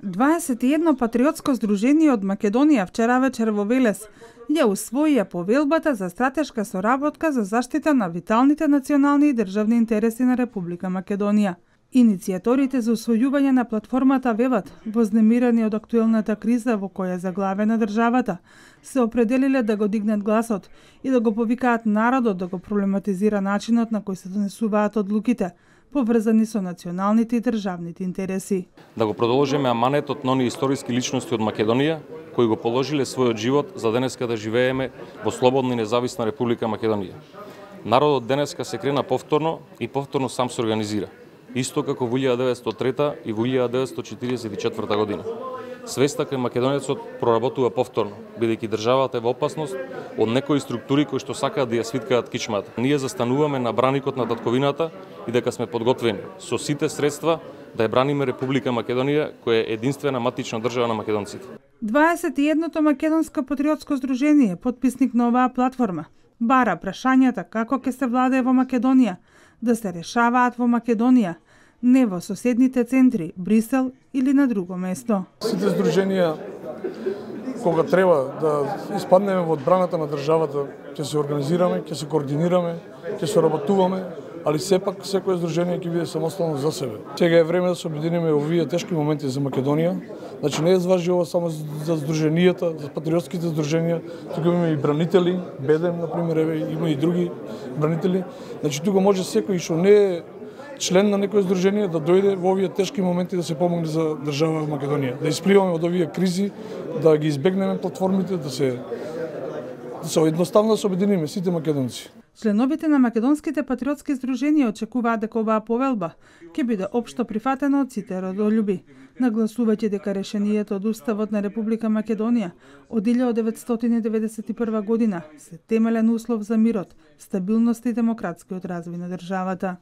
21 патриотско здружение од Македонија вчера вечер во Велес ја усвоија повелбата за стратешка соработка за заштита на виталните национални и државни интереси на Република Македонија. Иницијаторите за усвојување на платформата велат, вознемирени од актуелната криза во која заглавена државата, се определиле да го дигнат гласот и да го повикаат народот да го проблематизира начинот на кој се донесуваат одлуките, поврзани со националните и државните интереси. Да го продолжиме аманетот на оние историски личности од Македонија, кои го положиле својот живот за денеска да живееме во слободна и независна Република Македонија. Народот денеска се крена повторно и повторно сам се организира, исто како во 1903 и во 1944 година. Свеста кај македонецот проработува повторно, бидејќи државата е во опасност од некои структури кои што сакаат да ја свиткаат кичмата. Ние застануваме на браникот на татковината и дека сме подготвени со сите средства да ја браниме Република Македонија, која е единствена матична држава на македонците. 21-то македонско патриотско здружение, потписник на оваа платформа, бара прашањата како ќе се владее во Македонија, да се решаваат во Македонија, не во соседните центри, Брисел или на друго место. Сите здруженија, кога треба да испаднеме во одбраната на државата, ќе се организираме, ќе се координираме, ќе соработуваме, али сепак секој здружение ќе биде самостојно за себе. Сега е време да се обединиме во овие тешки моменти за Македонија. Значи не е важи ова само за здруженијата, за патриотските здруженија, тука имаме и бранители, Бедем, например, има и други бранители. Значи тука може секој што не е член на некој здружение да дојде во овие тешки моменти да се помогне за држава Македонија, да испливаме од овие кризи, да ги избегнеме платформите, да се едноставно да се обединиме сите македонци. Членовите на македонските патриотски здруженија очекуваат дека оваа повелба ќе биде општо прифатена од сите родолюби, нагласувајќи дека решението од Уставот на Република Македонија од 1991 година се темелен услов за мирот, стабилност и демократскиот развој на државата.